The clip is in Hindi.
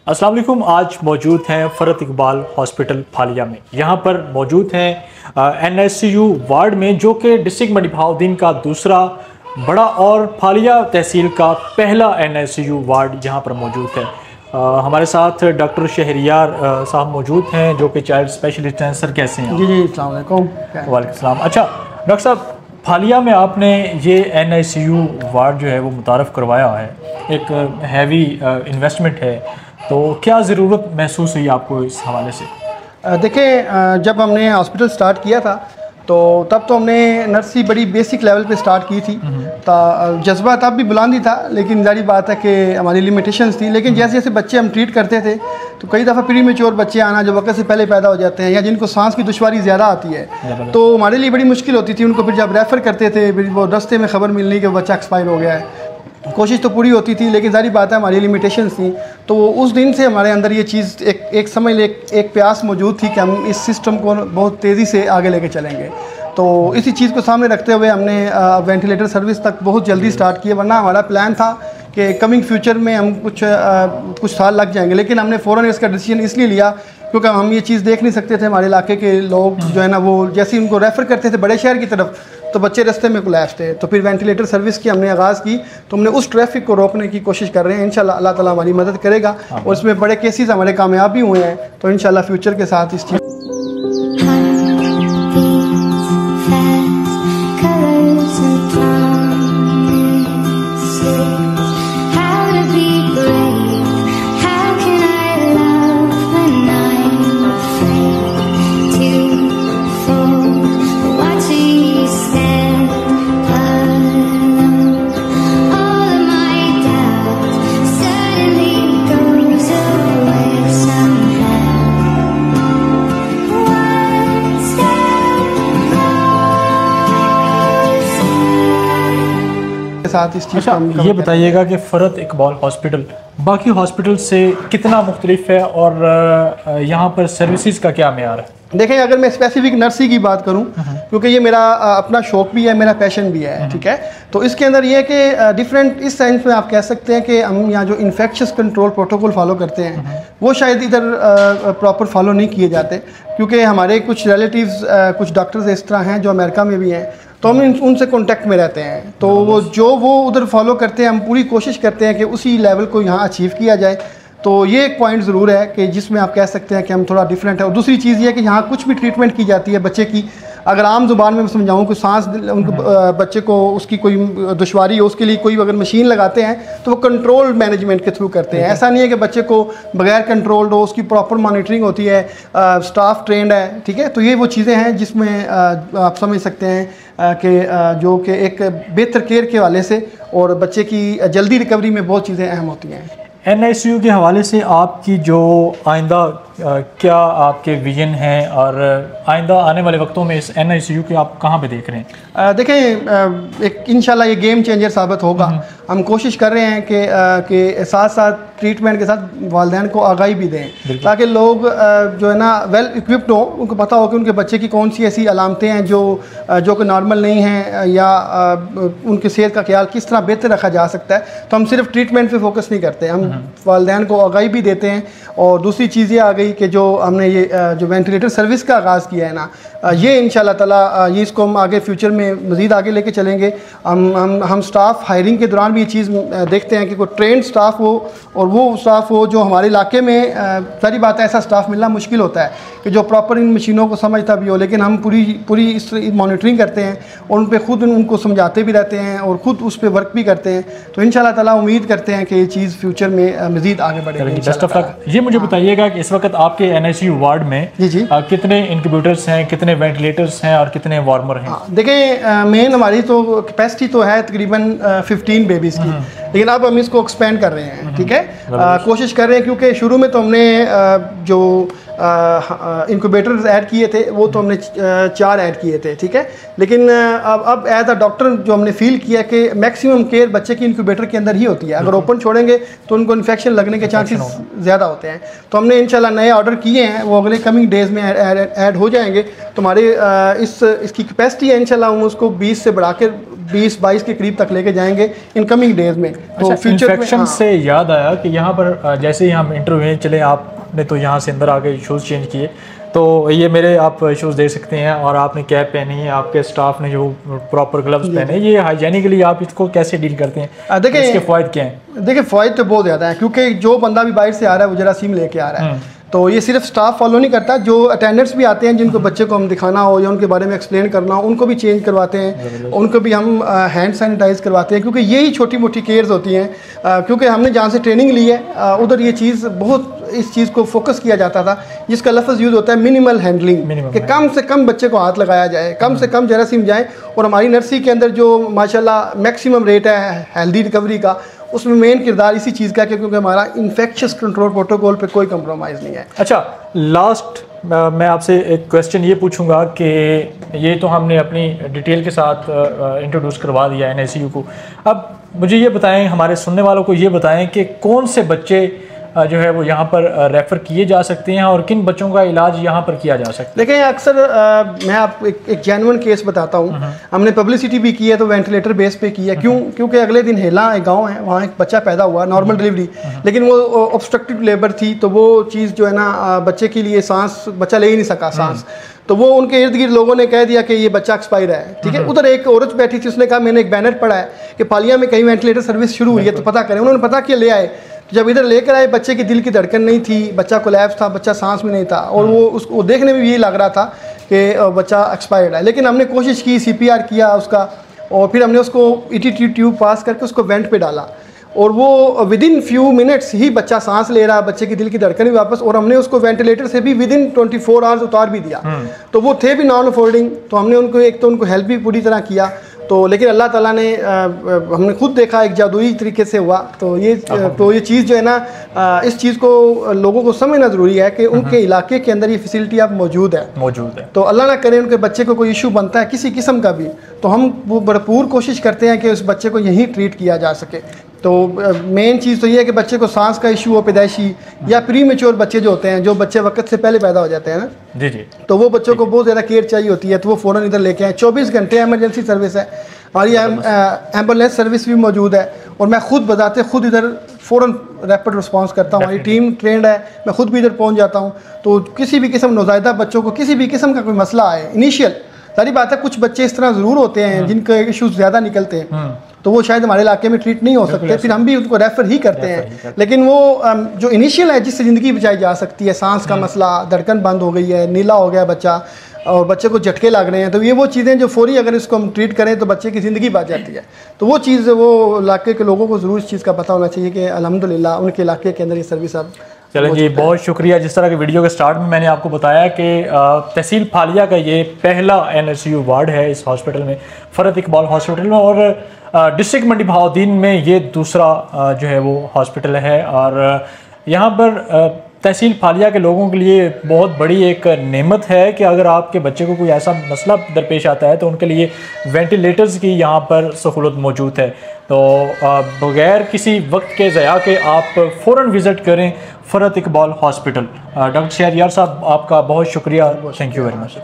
अस्सलाम वालेकुम। आज मौजूद हैं फ़रत इकबाल हॉस्पिटल फालिया में। यहाँ पर मौजूद हैं NICU वार्ड में, जो कि डिस्ट्रिक्ट मंडी बहाउद्दीन का दूसरा बड़ा और फालिया तहसील का पहला NICU वार्ड यहाँ पर मौजूद है। हमारे साथ डॉक्टर शहरियार साहब मौजूद हैं, जो कि चाइल्ड स्पेशलिस्ट हैं। सर कैसे हैं? जी अस्सलाम वालेकुम। वालेकुम सलाम। अच्छा डॉक्टर साहब, फालिया में आपने ये NICU वार्ड जो है वो मुतारफ़ करवाया है, एक हैवी इन्वेस्टमेंट है, तो क्या ज़रूरत महसूस हुई आपको इस हवाले से? देखें, जब हमने हॉस्पिटल स्टार्ट किया था तो तब तो हमने नर्सरी बड़ी बेसिक लेवल पे स्टार्ट की थी। जज्बा तब भी बुलंद ही था, लेकिन जारी बात है कि हमारी लिमिटेशंस थी। लेकिन जैसे जैसे बच्चे हम ट्रीट करते थे तो कई दफ़ा प्री मेच्योर बच्चे आना जो वक्त से पहले पैदा हो जाते हैं, या जिनको सांस की दुश्वारी ज़्यादा आती है, तो हमारे लिए बड़ी मुश्किल होती थी उनको। फिर जब रेफ़र करते थे, फिर वो रास्ते में ख़बर मिलनी कि बच्चा एक्सपायर हो गया है। कोशिश तो पूरी होती थी, लेकिन जारी बात है हमारी लिमिटेशंस थी। तो उस दिन से हमारे अंदर ये चीज़ एक समझ ले एक प्यास मौजूद थी कि हम इस सिस्टम को बहुत तेज़ी से आगे लेके चलेंगे। तो इसी चीज़ को सामने रखते हुए हमने वेंटिलेटर सर्विस तक बहुत जल्दी स्टार्ट किया। वरना हमारा प्लान था कि कमिंग फ्यूचर में हम कुछ साल लग जाएंगे, लेकिन हमने फ़ौरन इसका डिसीजन इसलिए लिया क्योंकि हम ये चीज़ देख नहीं सकते थे। हमारे इलाके के लोग जो है ना, वो जैसे ही उनको रेफ़र करते थे बड़े शहर की तरफ, तो बच्चे रास्ते में कोलैप्स थे। तो फिर वेंटिलेटर सर्विस की हमने आगाज़ की, तो हमने उस ट्रैफिक को रोकने की कोशिश कर रहे हैं। इंशाल्लाह अल्लाह ताला हमारी मदद करेगा, और इसमें बड़े केसेस हमारे कामयाब भी हुए हैं। तो इंशाल्लाह फ्यूचर के साथ इस चीज़ साथ इस चीज़ अच्छा, ये बताइएगा कि फ़रत इकबाल हॉस्पिटल बाकी हॉस्पिटल से कितना मुख्तलिफ है, और यहाँ पर सर्विसेज का क्या मेयार है? देखें, अगर मैं स्पेसिफिक नर्सरी की बात करूं, क्योंकि ये मेरा अपना शौक़ भी है, मेरा पैशन भी है, ठीक है। तो इसके अंदर ये है कि डिफरेंट इस सेंस में आप कह सकते हैं कि हम यहाँ जो इन्फेक्शस कंट्रोल प्रोटोकॉल फॉलो करते हैं वो शायद इधर प्रॉपर फॉलो नहीं किए जाते, क्योंकि हमारे कुछ रिलेटिव्स कुछ डॉक्टर्स इस तरह हैं जो अमेरिका में भी हैं, तो हम उनसे कांटेक्ट में रहते हैं। तो वो उधर फॉलो करते हैं, हम पूरी कोशिश करते हैं कि उसी लेवल को यहाँ अचीव किया जाए। तो ये एक पॉइंट ज़रूर है कि जिसमें आप कह सकते हैं कि हम थोड़ा डिफरेंट है। और दूसरी चीज़ ये है कि यहाँ कुछ भी ट्रीटमेंट की जाती है बच्चे की, अगर आम ज़ुबान में समझाऊँ कि सांस उनको बच्चे को उसकी कोई दुश्वारी हो, उसके लिए कोई अगर मशीन लगाते हैं तो वो कंट्रोल मैनेजमेंट के थ्रू करते हैं। ऐसा नहीं है कि बच्चे को बगैर कंट्रोल्ड हो, उसकी प्रॉपर मॉनिटरिंग होती है, स्टाफ ट्रेंड है, ठीक है। तो ये वो चीज़ें हैं जिसमें आप समझ सकते हैं कि जो कि एक बेहतर केयर के हवाले से और बच्चे की जल्दी रिकवरी में बहुत चीज़ें अहम होती हैं। NICU के हवाले से आपकी जो आइंदा क्या आपके विजन हैं, और आइंदा आने वाले वक्तों में इस NICU के आप कहाँ पे देख रहे हैं? देखें, एक इंशाल्लाह ये गेम चेंजर साबित होगा। हम कोशिश कर रहे हैं कि साथ साथ ट्रीटमेंट के साथ वालिदैन को आगाही भी दें, ताकि लोग जो है ना वेल इक्विप्ड हो, उनको पता हो कि उनके बच्चे की कौन सी ऐसी अलामतें हैं जो कि नॉर्मल नहीं हैं, या उनकी सेहत का ख्याल किस तरह बेहतर रखा जा सकता है। तो हम सिर्फ ट्रीटमेंट पे फोकस नहीं करते, हम वालिदैन को आगाही भी देते हैं। और दूसरी चीज़ ये आ गई कि जो हमने ये जो वेंटिलेटर सर्विस का आगाज़ किया है ना, ये इंशाल्लाह ताला ये इसको हम आगे फ्यूचर में मज़ीद आगे लेके चलेंगे। हम स्टाफ हायरिंग के दौरान भी ये चीज़ देखते हैं कि कोई ट्रेंड स्टाफ हो, और वो स्टाफ हो जो हमारे इलाके में, सारी बात है ऐसा स्टाफ मिलना मुश्किल होता है कि जो प्रॉपर इन मशीनों को समझता भी हो। लेकिन हम पूरी इस मॉनिटरिंग करते हैं और उन पर खुद उनको समझाते भी रहते हैं और ख़ुद उस पर वर्क भी करते हैं। तो इंशाल्लाह ताला उम्मीद करते हैं कि ये चीज़ फ्यूचर में मज़ीद आगे बढ़ेगी। Best of luck. ये मुझे बताइएगा कि इस वक्त आपके NICU वार्ड में जी कितने इंक्यूबेटर्स हैं, कितने वेंटिलेटर्स हैं, और कितने वार्मर हैं? देखें, मेन हमारी तो कैपेसिटी तो है तकरीबन 15 बेबीज़ की, लेकिन अब हम इसको एक्सपेंड कर रहे हैं, ठीक है। कोशिश कर रहे हैं, क्योंकि शुरू में तो हमने जो इंक्यूबेटर्स ऐड किए थे वो तो हमने 4 ऐड किए थे, ठीक है। लेकिन अब एज अ डॉक्टर जो हमने फील किया कि मैक्सिमम केयर बच्चे की इंक्यूबेटर के अंदर ही होती है। अगर ओपन छोड़ेंगे तो उनको इन्फेक्शन लगने के चांसेस ज़्यादा होते हैं। तो हमने इंशाल्लाह नए ऑर्डर किए हैं, वो अगले कमिंग डेज़ में ऐड हो जाएंगे। तो हमारे इसकी कैपेसिटी है इंशाल्लाह हम उसको 20 से बढ़ा के 20-22 के करीब तक लेके जाएंगे इन कमिंग डेज में। तो फ्यूचर इन्फेक्शन से याद आया कि यहाँ पर जैसे ही हम इंटरव्यू चले, आपने तो यहाँ से अंदर आके शूज़ चेंज किए, तो ये मेरे आप शूज़ देख सकते हैं, और आपने कैप पहनी है, आपके स्टाफ ने जो प्रॉपर ग्लव्स पहने, ये हाइजीनिकली आप इसको कैसे डील करते हैं? देखिए इसके फ़ायदे क्या हैं? देखिए फ़ायदे तो बहुत ज़्यादा हैं, क्योंकि जो बंदा भी बाहर से आ रहा है वो जरासीम लेके आ रहा है। तो ये सिर्फ स्टाफ फॉलो नहीं करता, जो अटेंडेंट्स भी आते हैं जिनको बच्चे को हम दिखाना हो या उनके बारे में एक्सप्लेन करना हो, उनको भी चेंज करवाते हैं, उनको भी हम हैंड सैनिटाइज करवाते हैं, क्योंकि यही छोटी मोटी केयर्स होती हैं। क्योंकि हमने जहाँ से ट्रेनिंग ली है उधर ये चीज़ बहुत इस चीज़ को फोकस किया जाता था, जिसका लफ्ज़ यूज़ होता है मिनिमल हैंडलिंग, कि कम से कम बच्चे को हाथ लगाया जाए, कम से कम जरासीम जाए। और हमारी नर्सरी के अंदर जो माशाल्लाह मैक्सिमम रेट है हेल्दी रिकवरी का, उसमें मेन किरदार इसी चीज़ का है, क्योंकि हमारा इन्फेक्शियस कंट्रोल प्रोटोकॉल पे कोई कंप्रोमाइज़ नहीं है। अच्छा, लास्ट मैं आपसे एक क्वेश्चन ये पूछूंगा कि ये तो हमने अपनी डिटेल के साथ इंट्रोड्यूस करवा दिया NICU को, अब मुझे ये बताएं, हमारे सुनने वालों को ये बताएं कि कौन से बच्चे जो है वो यहाँ पर रेफ़र किए जा सकते हैं और किन बच्चों का इलाज यहाँ पर किया जा सकता है? देखें, अक्सर मैं आप एक जेन्युइन केस बताता हूँ। हमने पब्लिसिटी भी की है तो वेंटिलेटर बेस पे की है। क्योंकि अगले दिन हेला एक गांव है, वहाँ एक बच्चा पैदा हुआ नॉर्मल डिलीवरी, लेकिन वो ऑब्स्ट्रक्टिव लेबर थी, तो वो चीज़ जो है ना बच्चे के लिए सांस, बच्चा ले ही नहीं सका सांस, तो वो उनके इर्द गिर्द लोगों ने कह दिया कि ये बच्चा एक्सपायर है। ठीक है, उधर एक औरत बैठी थी, उसने कहा मैंने एक बैनर पढ़ा है कि पालिया में कहीं वेंटिलेटर सर्विस शुरू हुई है, तो पता करें। उन्होंने पता किया, ले आए। जब इधर लेकर आए, बच्चे की दिल की धड़कन नहीं थी, बच्चा कोलैप्स था, बच्चा सांस में नहीं था, और वो उसको देखने में भी ये लग रहा था कि बच्चा एक्सपायर्ड है। लेकिन हमने कोशिश की, CPR किया उसका, और फिर हमने उसको ET ट्यूब पास करके उसको वेंट पे डाला, और वो विदिन फ्यू मिनट्स ही बच्चा सांस ले रहा, बच्चे की दिल की धड़कन भी वापस, और हमने उसको वेंटिलेटर से भी विदिन 24 आवर्स उतार भी दिया। तो वो थे भी नॉन अफोर्डिंग, तो हमने उनको एक तो उनको हेल्प भी पूरी तरह किया। तो लेकिन अल्लाह ताला ने हमने खुद देखा एक जादुई तरीके से हुआ। तो ये चीज़ जो है ना, इस चीज़ को लोगों को समझना ज़रूरी है कि उनके इलाके के अंदर ये फैसिलिटी अब मौजूद है। तो अल्लाह ना करे उनके बच्चे को कोई इशू बनता है किसी किस्म का भी, तो हम वो भरपूर कोशिश करते हैं कि उस बच्चे को यहीं ट्रीट किया जा सके। तो मेन चीज़ तो ये है कि बच्चे को सांस का इशू हो, पैदाइशी या प्री मेच्योर बच्चे जो होते हैं, जो बच्चे वक्त से पहले पैदा हो जाते हैं ना, जी, तो वो बच्चों को बहुत ज़्यादा केयर चाहिए होती है, तो वो फ़ौरन इधर लेके आए। 24 घंटे एमरजेंसी सर्विस है हमारी, एम्बुलेंस सर्विस भी मौजूद है, और मैं खुद बताते खुद इधर फ़ौरन रैपिड रिस्पांस करता हूँ। हमारी टीम ट्रेंड है, मैं खुद भी इधर पहुँच जाता हूँ। तो किसी भी किस्म नौज़ायदा बच्चों को किसी भी किस्म का कोई मसला आए, इनिशियल सारी बात है, कुछ बच्चे इस तरह ज़रूर होते हैं जिनके इश्यूज ज़्यादा निकलते हैं, तो वो शायद हमारे इलाके में ट्रीट नहीं हो सकते, फिर हम भी उनको रेफ़र ही करते हैं। लेकिन वो जो इनिशियल है जिससे ज़िंदगी बचाई जा सकती है, सांस का मसला, धड़कन बंद हो गई है, नीला हो गया बच्चा, और बच्चे को झटके लग रहे हैं, तो ये वो चीज़ें जो फौरी अगर इसको हम ट्रीट करें तो बच्चे की ज़िंदगी बच जाती है। तो वो चीज़ वो इलाके के लोगों को ज़रूर इस चीज़ का पता होना चाहिए कि अल्हम्दुलिल्लाह उनके इलाके के अंदर ये सर्विस अब। चलें जी, बहुत शुक्रिया। जिस तरह के वीडियो के स्टार्ट में मैंने आपको बताया कि तहसील फालिया का ये पहला NICU वार्ड है इस हॉस्पिटल में, फ़रत इकबाल हॉस्पिटल में, और डिस्ट्रिक्ट मंडी बहाउद्दीन में ये दूसरा जो है वो हॉस्पिटल है। और यहाँ पर तहसील फालिया के लोगों के लिए बहुत बड़ी एक नेमत है कि अगर आपके बच्चे को कोई ऐसा मसला दरपेश आता है तो उनके लिए वेंटिलेटर्स की यहाँ पर सहूलत मौजूद है। तो बगैर किसी वक्त के ज़या के आप फ़ौरन विज़िट करें फ़रत इकबाल हॉस्पिटल। डॉक्टर शहरयार साहब, आपका बहुत शुक्रिया, थैंक यू वेरी मच।